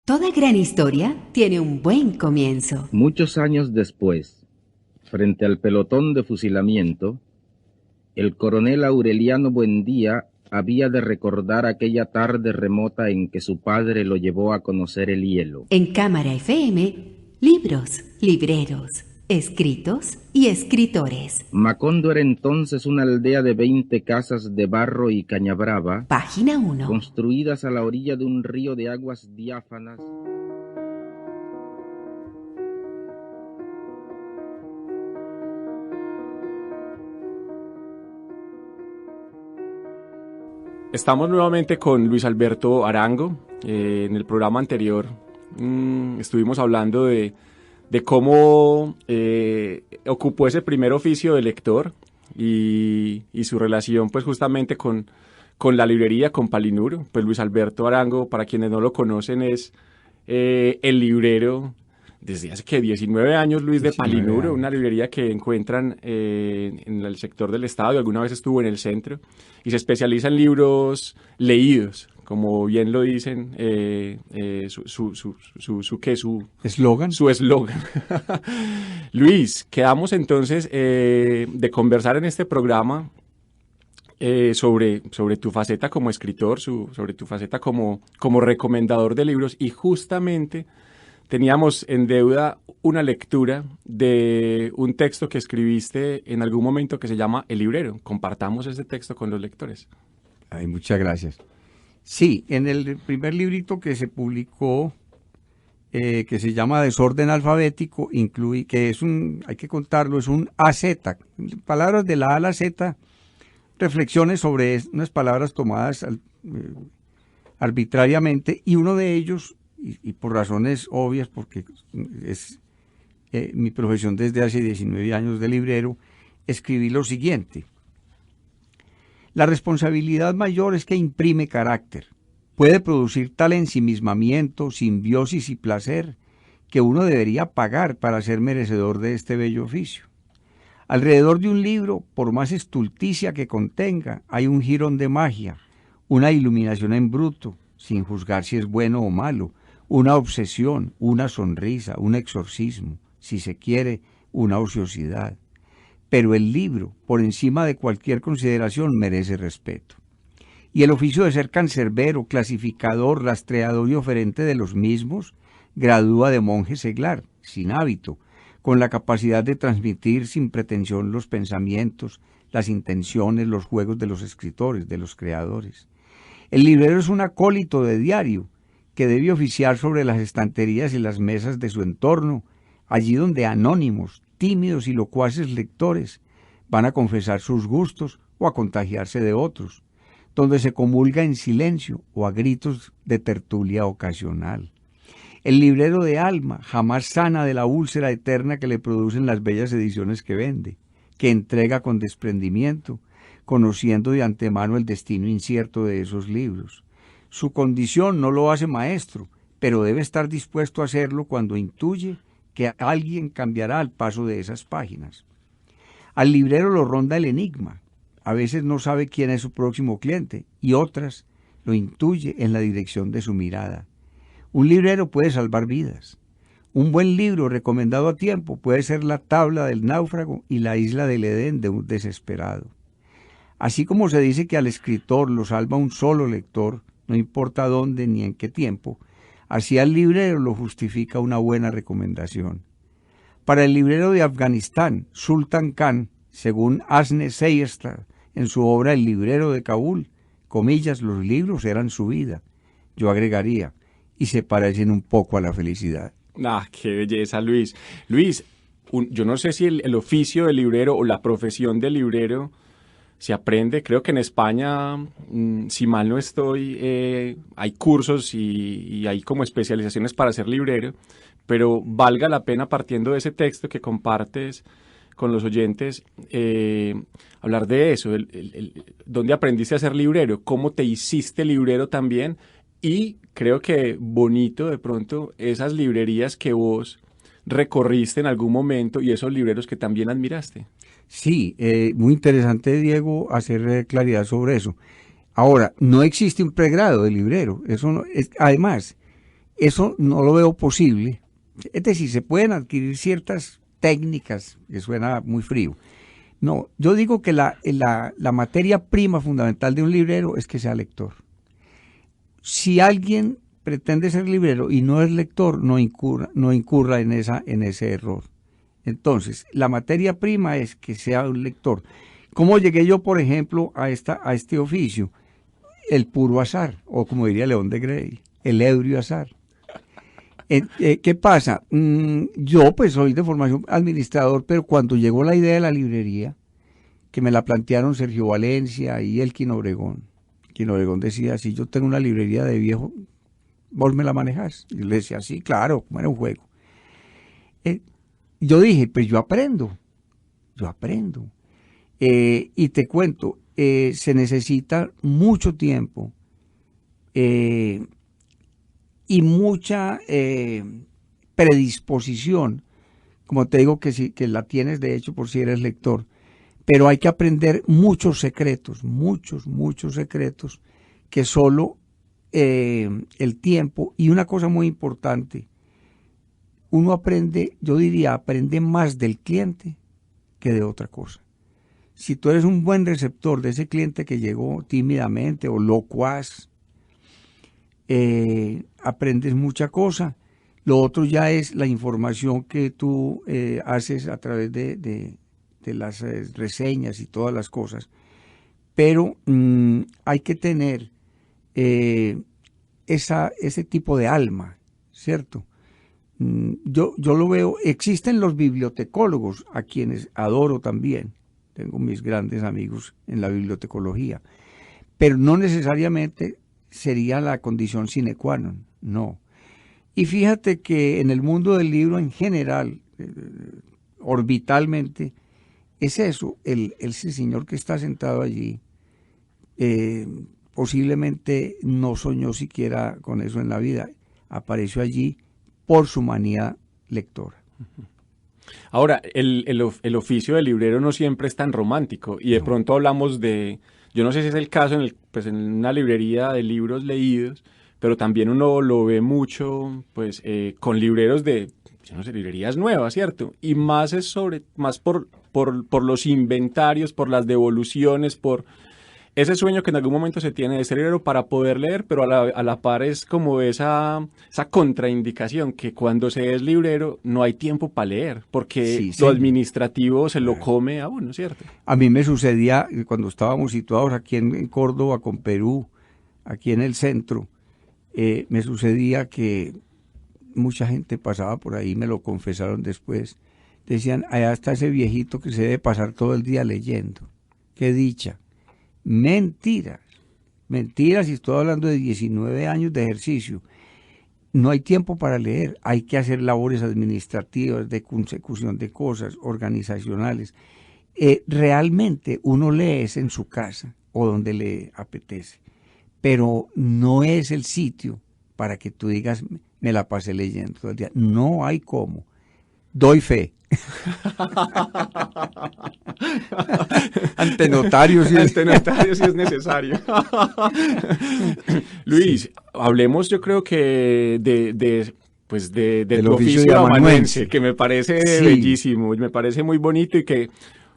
Toda gran historia tiene un buen comienzo. Muchos años después, frente al pelotón de fusilamiento, el coronel Aureliano Buendía había de recordar aquella tarde remota en que su padre lo llevó a conocer el hielo. En Cámara FM, libros, libreros, escritos y escritores. Macondo era entonces una aldea de 20 casas de barro y cañabrava, Página 1. construidas a la orilla de un río de aguas diáfanas. Estamos nuevamente con Luis Alberto Arango. En el programa anterior estuvimos hablando de cómo ocupó ese primer oficio de lector y su relación pues justamente con la librería, con Palinuro. Pues Luis Alberto Arango, para quienes no lo conocen, es el librero desde hace 19 años, Luis, de Palinuro, una librería que encuentran en el sector del estado y alguna vez estuvo en el centro, y se especializa en libros leídos, como bien lo dicen, su eslogan. Su eslogan. Luis, quedamos entonces de conversar en este programa sobre tu faceta como escritor, sobre tu faceta como recomendador de libros, y justamente teníamos en deuda una lectura de un texto que escribiste en algún momento que se llama El Librero. Compartamos ese texto con los lectores. Ay, muchas gracias. Sí, en el primer librito que se publicó, que se llama Desorden Alfabético, incluye, que es hay que contarlo, es un AZ, palabras de la A a la Z, reflexiones sobre unas palabras tomadas arbitrariamente, y uno de ellos, y por razones obvias, porque es mi profesión desde hace 19 años de librero, escribí lo siguiente: la responsabilidad mayor es que imprime carácter, puede producir tal ensimismamiento, simbiosis y placer que uno debería pagar para ser merecedor de este bello oficio. Alrededor de un libro, por más estulticia que contenga, hay un jirón de magia, una iluminación en bruto, sin juzgar si es bueno o malo, una obsesión, una sonrisa, un exorcismo, si se quiere, una ociosidad. Pero el libro, por encima de cualquier consideración, merece respeto. Y el oficio de ser cancerbero, clasificador, rastreador y oferente de los mismos, gradúa de monje seglar, sin hábito, con la capacidad de transmitir sin pretensión los pensamientos, las intenciones, los juegos de los escritores, de los creadores. El librero es un acólito de diario, que debe oficiar sobre las estanterías y las mesas de su entorno, allí donde anónimos, tímidos y locuaces lectores van a confesar sus gustos o a contagiarse de otros, donde se comulga en silencio o a gritos de tertulia ocasional. El librero de alma jamás sana de la úlcera eterna que le producen las bellas ediciones que vende, que entrega con desprendimiento, conociendo de antemano el destino incierto de esos libros. Su condición no lo hace maestro, pero debe estar dispuesto a hacerlo cuando intuye que alguien cambiará al paso de esas páginas. Al librero lo ronda el enigma. A veces no sabe quién es su próximo cliente y otras lo intuye en la dirección de su mirada. Un librero puede salvar vidas. Un buen libro recomendado a tiempo puede ser la tabla del náufrago y la isla del Edén de un desesperado. Así como se dice que al escritor lo salva un solo lector, no importa dónde ni en qué tiempo, así al librero lo justifica una buena recomendación. Para el librero de Afganistán, Sultan Khan, según Asne Seyerstrand, en su obra El librero de Kabul, comillas, los libros eran su vida. Yo agregaría, y se parecen un poco a la felicidad. ¡Qué belleza, Luis! Luis, yo no sé si el oficio del librero o la profesión del librero se aprende. Creo que en España, si mal no estoy, hay cursos y hay como especializaciones para ser librero, pero valga la pena, partiendo de ese texto que compartes con los oyentes, hablar de eso, dónde aprendiste a ser librero, cómo te hiciste librero también, y creo que bonito de pronto esas librerías que vos recorriste en algún momento y esos libreros que también admiraste. Sí, muy interesante, Diego, hacer claridad sobre eso. Ahora, no existe un pregrado de librero. Eso no, además, Eso no lo veo posible. Es decir, se pueden adquirir ciertas técnicas, que suena muy frío. No, yo digo que la materia prima fundamental de un librero es que sea lector. Si alguien pretende ser librero y no es lector, no incurra en ese error. Entonces, la materia prima es que sea un lector. ¿Cómo llegué yo, por ejemplo, a este oficio? El puro azar, o como diría León de Grey, el ebrio azar. ¿Qué pasa? Yo pues soy de formación administrador, pero cuando llegó la idea de la librería, que me la plantearon Sergio Valencia y Elkin Obregón decía, si yo tengo una librería de viejo, ¿vos me la manejás? Y yo le decía, sí, claro, como era un juego. Yo dije, pues yo aprendo. Y te cuento, se necesita mucho tiempo y mucha predisposición, como te digo que la tienes de hecho por si eres lector, pero hay que aprender muchos secretos, muchos secretos que solo el tiempo, y una cosa muy importante, uno aprende, yo diría, aprende más del cliente que de otra cosa. Si tú eres un buen receptor de ese cliente que llegó tímidamente o locuaz, aprendes mucha cosa. Lo otro ya es la información que tú haces a través de las reseñas y todas las cosas. Pero hay que tener ese tipo de alma, ¿cierto? Yo lo veo, existen los bibliotecólogos, a quienes adoro también. Tengo mis grandes amigos en la bibliotecología, pero no necesariamente sería la condición sine qua non, no. Y fíjate que en el mundo del libro en general, orbitalmente, es eso, ese señor que está sentado allí, posiblemente no soñó siquiera con eso en la vida, apareció allí por su manía lectora. Ahora, el oficio de librero no siempre es tan romántico y de pronto hablamos de, yo no sé si es el caso en una librería de libros leídos, pero también uno lo ve mucho pues con libreros de, yo no sé, librerías nuevas, ¿cierto? Y más es más por los inventarios, por las devoluciones, por ese sueño que en algún momento se tiene de ser librero para poder leer, pero a la par es como esa contraindicación que cuando se es librero no hay tiempo para leer, porque lo administrativo se lo come a uno, ¿cierto? A mí me sucedía cuando estábamos situados aquí en Córdoba con Perú, aquí en el centro, me sucedía que mucha gente pasaba por ahí, me lo confesaron después, decían, allá está ese viejito que se debe pasar todo el día leyendo, qué dicha. Mentiras, y estoy hablando de 19 años de ejercicio. No hay tiempo para leer, hay que hacer labores administrativas, de consecución de cosas, organizacionales. Realmente uno lee es en su casa o donde le apetece, pero no es el sitio para que tú digas, me la pasé leyendo todo el día. No hay cómo. Doy fe. Ante notarios si es necesario. Luis, hablemos yo creo que del oficio amanuense, que me parece bellísimo, me parece muy bonito y que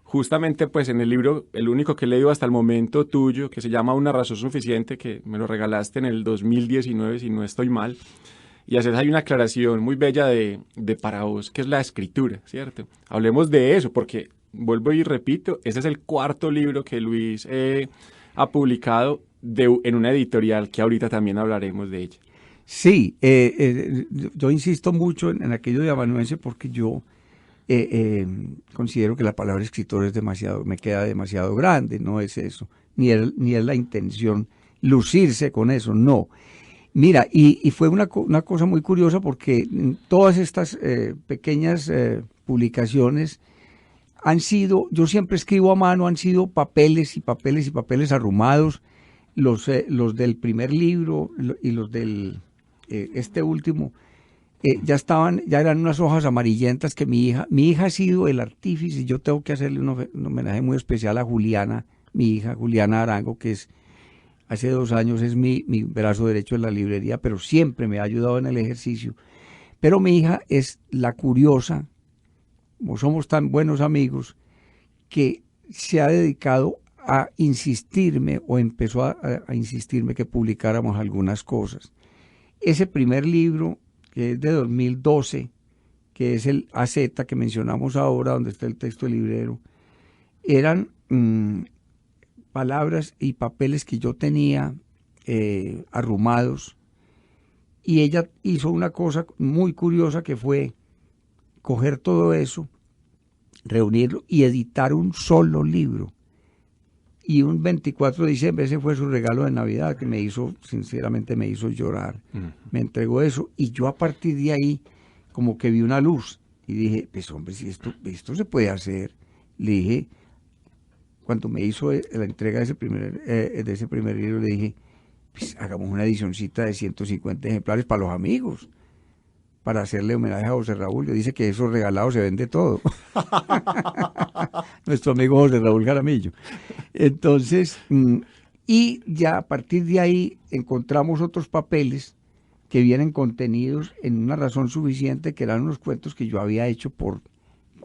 justamente pues en el libro, el único que he leído hasta el momento tuyo, que se llama Una razón suficiente, que me lo regalaste en el 2019 si no estoy mal, y haces ahí una aclaración muy bella de para vos, que es la escritura, ¿cierto? Hablemos de eso, porque vuelvo y repito, ese es el cuarto libro que Luis ha publicado en una editorial que ahorita también hablaremos de ella. Sí, yo insisto mucho en aquello de amanuense porque yo considero que la palabra escritor me queda demasiado grande, no es eso, ni es la intención lucirse con eso, no. Mira, y fue una cosa muy curiosa porque todas estas pequeñas publicaciones han sido, yo siempre escribo a mano, han sido papeles y papeles y papeles arrumados, los del primer libro y los del este último, ya eran unas hojas amarillentas que mi hija ha sido el artífice. Yo tengo que hacerle un homenaje muy especial a Juliana, mi hija, Juliana Arango, que es hace 2 años es mi brazo derecho en la librería, pero siempre me ha ayudado en el ejercicio. Pero mi hija es la curiosa, como somos tan buenos amigos, que se ha dedicado a insistirme o empezó a insistirme que publicáramos algunas cosas. Ese primer libro, que es de 2012, que es el AZ que mencionamos ahora, donde está el texto del librero, eran palabras y papeles que yo tenía arrumados, y ella hizo una cosa muy curiosa que fue coger todo eso, reunirlo y editar un solo libro. Y un 24 de diciembre, ese fue su regalo de Navidad, que me hizo, sinceramente me hizo llorar. Me entregó eso y yo a partir de ahí como que vi una luz y dije, pues hombre, si esto se puede hacer. Le dije, cuando me hizo la entrega de ese primer libro, le dije, pues hagamos una edicioncita de 150 ejemplares para los amigos, para hacerle homenaje a José Raúl. Yo dice que eso regalado se vende todo. Nuestro amigo José Raúl Jaramillo. Entonces, y ya a partir de ahí encontramos otros papeles que vienen contenidos en una razón suficiente, que eran unos cuentos que yo había hecho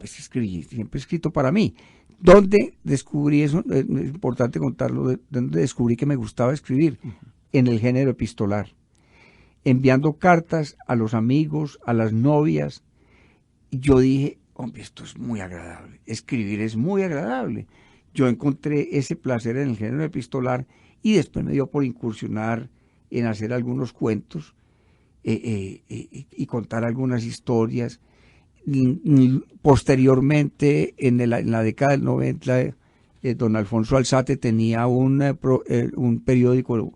siempre escrito para mí. ¿Dónde descubrí eso? Es importante contarlo, donde descubrí que me gustaba escribir, en el género epistolar, enviando cartas a los amigos, a las novias. Yo dije, hombre, esto es muy agradable, escribir es muy agradable. Yo encontré ese placer en el género epistolar y después me dio por incursionar en hacer algunos cuentos y contar algunas historias. Posteriormente, en la década del 90, don Alfonso Alzate tenía un periódico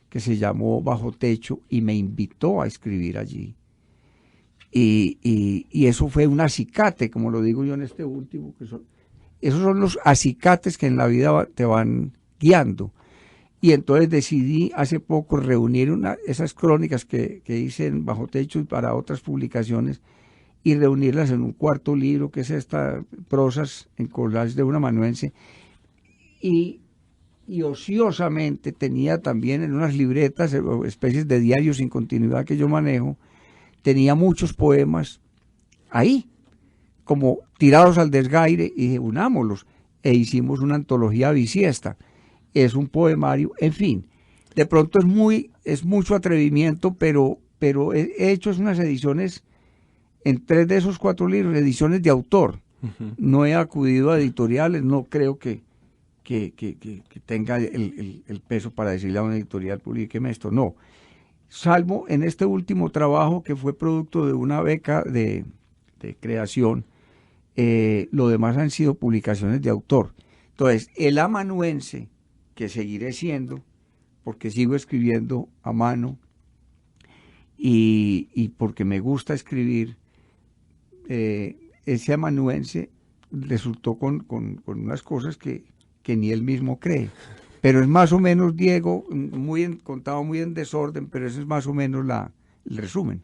que se llamó Bajo Techo y me invitó a escribir allí. Y eso fue un acicate, como lo digo yo en este último, esos son los acicates que en la vida te van guiando. Y entonces decidí hace poco reunir esas crónicas que hice en Bajo Techo y para otras publicaciones, y reunirlas en un cuarto libro, que es esta prosas en collage de un amanuense. Y ociosamente tenía también en unas libretas, especies de diarios sin continuidad que yo manejo, tenía muchos poemas ahí, como tirados al desgaire, y dije, unámoslos, e hicimos una antología bisiesta. Es un poemario, en fin. De pronto es mucho atrevimiento, pero he hecho unas ediciones, en 3 de esos 4 libros, ediciones de autor. No he acudido a editoriales, no creo que tenga el peso para decirle a una editorial, publíqueme esto, no. Salvo en este último trabajo, que fue producto de una beca de creación, lo demás han sido publicaciones de autor. Entonces, el amanuense, que seguiré siendo, porque sigo escribiendo a mano y porque me gusta escribir, ese amanuense resultó con unas cosas que ni él mismo cree. Pero es más o menos, Diego, contado muy en desorden, pero ese es más o menos el resumen.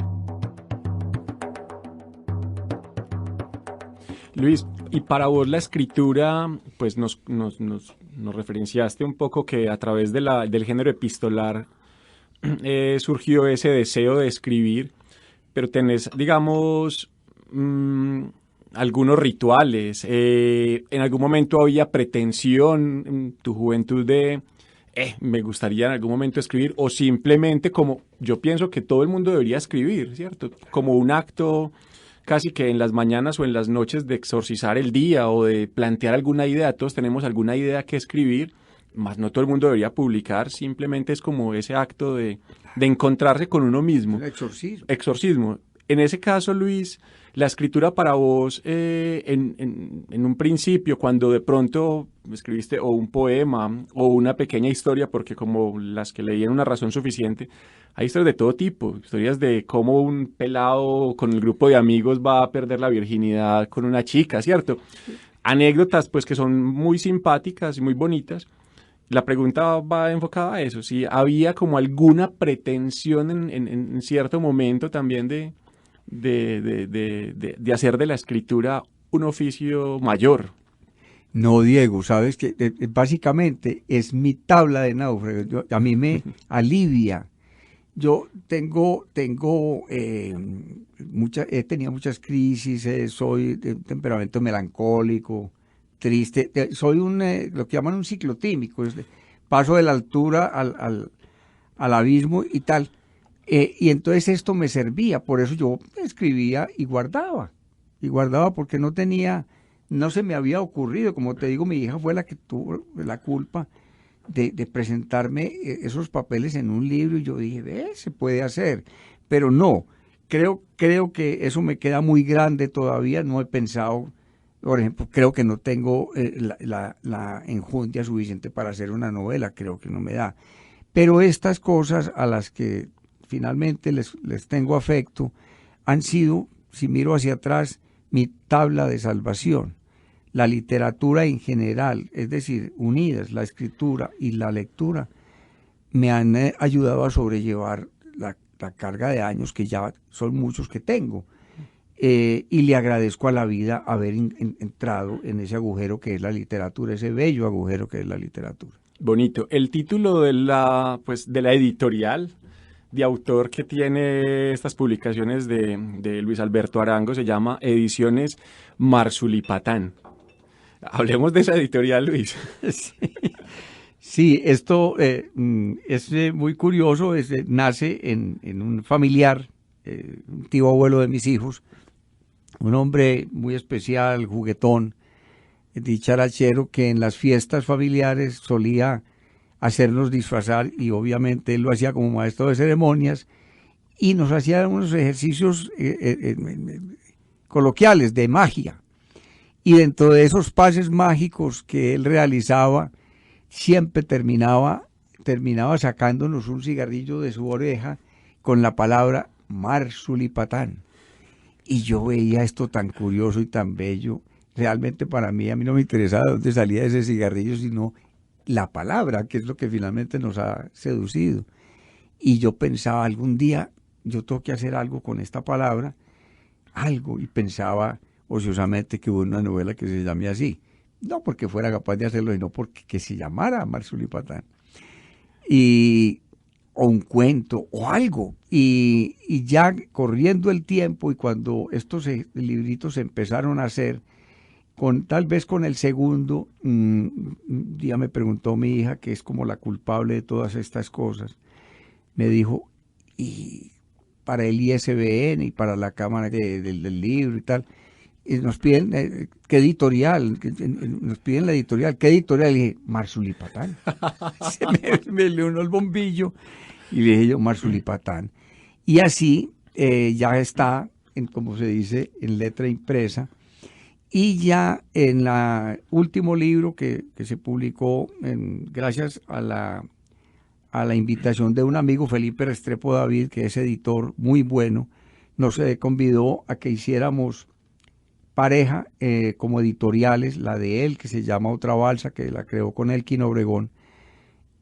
Luis, y para vos la escritura, pues nos referenciaste un poco que a través del género epistolar surgió ese deseo de escribir, pero tenés, digamos, algunos rituales. ¿En algún momento había pretensión en tu juventud de me gustaría en algún momento escribir, o simplemente, como yo pienso que todo el mundo debería escribir, ¿cierto? Como un acto casi que en las mañanas o en las noches de exorcizar el día o de plantear alguna idea? Todos tenemos alguna idea que escribir, más no todo el mundo debería publicar, simplemente es como ese acto de encontrarse con uno mismo. El exorcismo. Exorcismo. En ese caso, Luis, la escritura para vos, en un principio, cuando de pronto escribiste o un poema o una pequeña historia, porque como las que leí en Una razón suficiente, hay historias de todo tipo, historias de cómo un pelado con el grupo de amigos va a perder la virginidad con una chica, ¿cierto? Anécdotas pues que son muy simpáticas y muy bonitas. La pregunta va enfocada a eso, si había como alguna pretensión en cierto momento también de hacer de la escritura un oficio mayor. No, Diego, sabes que básicamente es mi tabla de náufrago. A mí me alivia. Yo he tenido muchas crisis, soy de un temperamento melancólico, triste, soy lo que llaman un ciclotímico, paso de la altura al abismo y tal. Y entonces esto me servía, por eso yo escribía y guardaba porque no se me había ocurrido, como te digo, mi hija fue la que tuvo la culpa de presentarme esos papeles en un libro y yo dije, se puede hacer, pero no, creo que eso me queda muy grande todavía, no he pensado, por ejemplo, creo que no tengo la enjundia suficiente para hacer una novela, creo que no me da, pero estas cosas a las que finalmente les tengo afecto han sido, si miro hacia atrás, mi tabla de salvación. La literatura en general, es decir, unidas, la escritura y la lectura, me han ayudado a sobrellevar la carga de años que ya son muchos que tengo. Y le agradezco a la vida haber entrado en ese agujero que es la literatura, ese bello agujero que es la literatura. Bonito. El título de la editorial de autor que tiene estas publicaciones de Luis Alberto Arango se llama Ediciones Marsulipatán. Hablemos de esa editorial, Luis. Sí, esto es muy curioso, nace en un familiar, un tío abuelo de mis hijos, un hombre muy especial, juguetón, dicharachero, que en las fiestas familiares solía hacernos disfrazar y obviamente él lo hacía como maestro de ceremonias y nos hacía unos ejercicios coloquiales de magia. Y dentro de esos pases mágicos que él realizaba, siempre terminaba sacándonos un cigarrillo de su oreja con la palabra Marsulipatán. Y yo veía esto tan curioso y tan bello. Realmente a mí no me interesaba de dónde salía ese cigarrillo, sino la palabra, que es lo que finalmente nos ha seducido. Y yo pensaba, algún día yo tengo que hacer algo con esta palabra, y pensaba ociosamente que hubo una novela que se llame así. No porque fuera capaz de hacerlo, sino porque se llamara Marsulipatán. O un cuento, o algo. Y ya corriendo el tiempo, y cuando estos libritos se empezaron a hacer, tal vez con el segundo, un día me preguntó mi hija, que es como la culpable de todas estas cosas, me dijo, y para el ISBN y para la Cámara del Libro y tal, y nos piden qué editorial, nos piden la editorial, ¿qué editorial? Y dije, Marsulipatán. Se me leonó el bombillo y le dije yo, Marsulipatán. Y así ya está, como se dice, en letra impresa. Y ya en el último libro que se publicó, gracias a la invitación de un amigo, Felipe Restrepo David, que es editor muy bueno, nos convidó a que hiciéramos pareja como editoriales, la de él, que se llama Otra Balsa, que la creó con Elkin Obregón,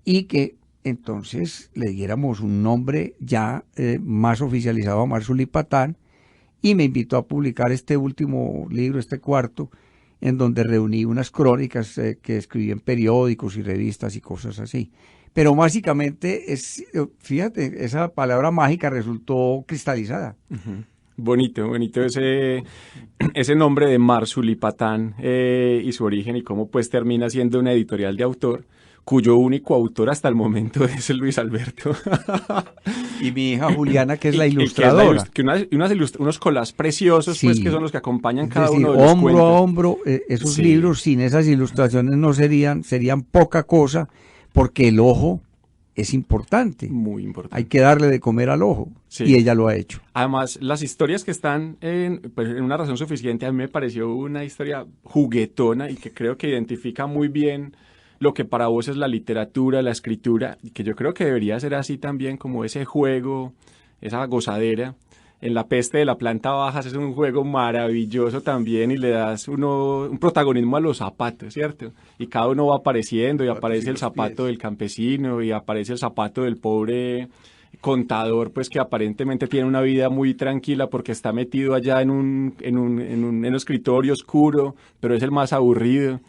y que entonces le diéramos un nombre ya más oficializado a Marsulipatán, y me invitó a publicar este último libro, este cuarto, en donde reuní unas crónicas que escribí en periódicos y revistas y cosas así. Pero básicamente, fíjate, esa palabra mágica resultó cristalizada. Uh-huh. Bonito ese nombre de Marsulipatán y su origen y cómo pues termina siendo una editorial de autor cuyo único autor hasta el momento es el Luis Alberto. Y mi hija Juliana, que es la ilustradora. Unos collages preciosos, sí, pues, que son los que acompañan cada uno de los hombro cuentos. A hombro, esos libros sin esas ilustraciones no serían poca cosa, porque el ojo es importante. Muy importante. Hay que darle de comer al ojo, sí, y ella lo ha hecho. Además, las historias que están en una razón suficiente, a mí me pareció una historia juguetona y que creo que identifica muy bien lo que para vos es la literatura, la escritura, y que yo creo que debería ser así también, como ese juego, esa gozadera. En La peste de la planta baja es un juego maravilloso también y le das un protagonismo a los zapatos, ¿cierto? Y cada uno va apareciendo y aparece el zapato del campesino y aparece el zapato del pobre contador, pues que aparentemente tiene una vida muy tranquila porque está metido allá en un escritorio oscuro, pero es el más aburrido.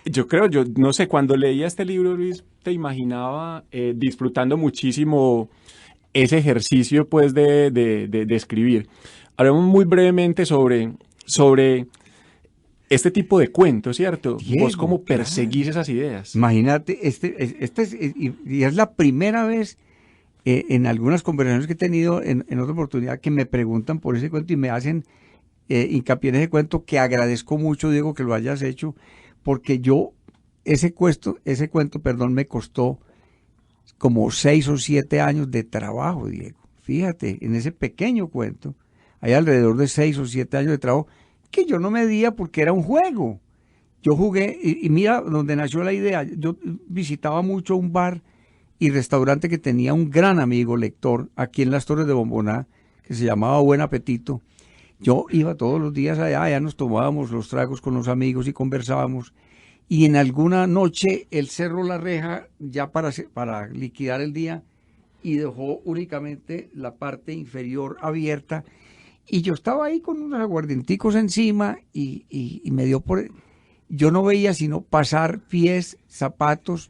Yo creo, yo no sé, cuando leía este libro, Luis, te imaginaba disfrutando muchísimo ese ejercicio, pues, de escribir. Hablemos muy brevemente sobre este tipo de cuentos, ¿cierto? Diego, Vos cómo claro. perseguís esas ideas. Imagínate, y es la primera vez en algunas conversaciones que he tenido en otra oportunidad que me preguntan por ese cuento y me hacen hincapié en ese cuento, que agradezco mucho, Diego, que lo hayas hecho, porque ese cuento, perdón, me costó como 6 o 7 años de trabajo, Diego. Fíjate, en ese pequeño cuento hay alrededor de 6 o 7 años de trabajo que yo no medía porque era un juego. Yo jugué, y mira donde nació la idea. Yo visitaba mucho un bar y restaurante que tenía un gran amigo lector aquí en las Torres de Bomboná, que se llamaba Buen Apetito. Yo iba todos los días allá nos tomábamos los tragos con los amigos y conversábamos. Y en alguna noche él cerró la reja ya para liquidar el día y dejó únicamente la parte inferior abierta. Y yo estaba ahí con unos aguardienticos encima y me dio por... Yo no veía sino pasar pies, zapatos,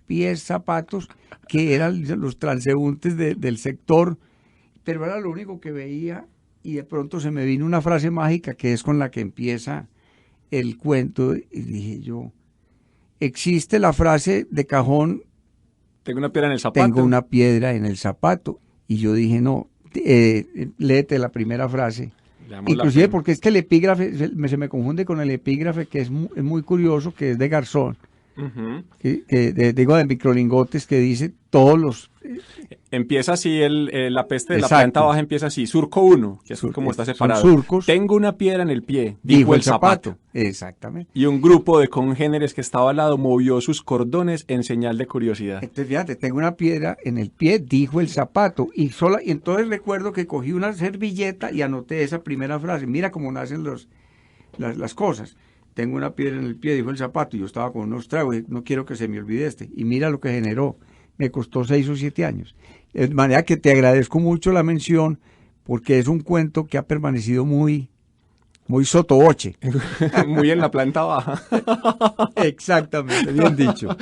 que eran los transeúntes del sector, pero era lo único que veía, y de pronto se me vino una frase mágica que es con la que empieza el cuento, y dije yo, existe la frase de cajón, Tengo una piedra en el zapato. tengo una piedra en el zapato, y yo dije, no, léete la primera frase. Inclusive porque es que el epígrafe se me confunde con el epígrafe, que es muy curioso, que es de Garzón, digo, de Microlingotes, que dice todos los... Empieza así, la peste de la Exacto. planta baja empieza así, surco 1, que es como está separado. Son surcos. Tengo una piedra en el pie, dijo el zapato. Exactamente. Y un grupo de congéneres que estaba al lado movió sus cordones en señal de curiosidad. Entonces, fíjate, tengo una piedra en el pie, dijo el zapato. Y entonces recuerdo que cogí una servilleta y anoté esa primera frase. Mira cómo nacen las cosas. Tengo una piedra en el pie, dijo el zapato. Y yo estaba con unos tragos y no quiero que se me olvide este. Y mira lo que generó. Me costó 6 o 7 años. De manera que te agradezco mucho la mención, porque es un cuento que ha permanecido muy sotoboche. Muy en la planta baja. Exactamente, bien dicho.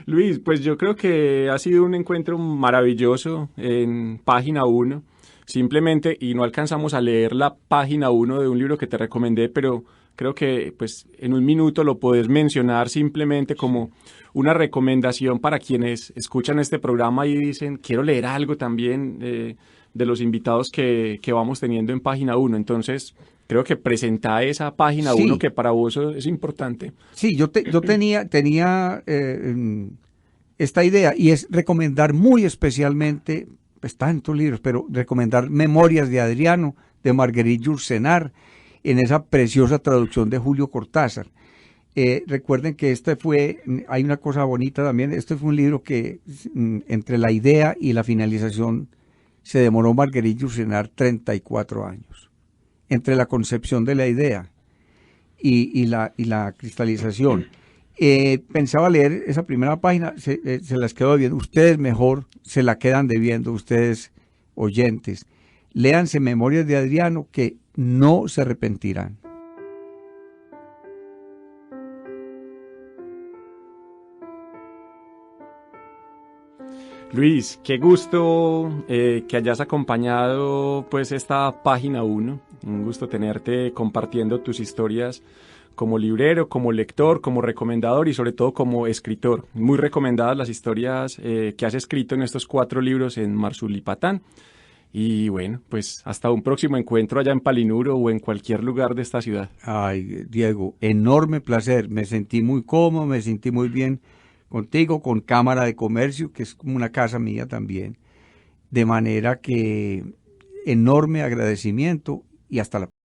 Luis, pues yo creo que ha sido un encuentro maravilloso en página 1. Simplemente, y no alcanzamos a leer la página 1 de un libro que te recomendé, pero creo que pues en un minuto lo puedes mencionar simplemente como una recomendación para quienes escuchan este programa y dicen, quiero leer algo también de los invitados que vamos teniendo en página 1. Entonces, creo que presenta esa página 1 que para vos es importante. Sí, yo tenía esta idea, y es recomendar muy especialmente, está en tus libros, pero recomendar Memorias de Adriano, de Marguerite Yourcenar, en esa preciosa traducción de Julio Cortázar. Recuerden que hay una cosa bonita también, este fue un libro que entre la idea y la finalización se demoró Marguerite Yourcenar 34 años, entre la concepción de la idea y la cristalización. Pensaba leer esa primera página, se las quedo debiendo, ustedes mejor se la quedan debiendo, ustedes oyentes. Léanse Memorias de Adriano, que no se arrepentirán. Luis, qué gusto que hayas acompañado pues esta página 1. Un gusto tenerte compartiendo tus historias como librero, como lector, como recomendador y sobre todo como escritor. Muy recomendadas las historias que has escrito en estos 4 libros en Marzulipatán. Y bueno, pues hasta un próximo encuentro allá en Palinuro o en cualquier lugar de esta ciudad. Ay, Diego, enorme placer. Me sentí muy cómodo, me sentí muy bien contigo, con Cámara de Comercio, que es como una casa mía también. De manera que enorme agradecimiento y hasta la próxima.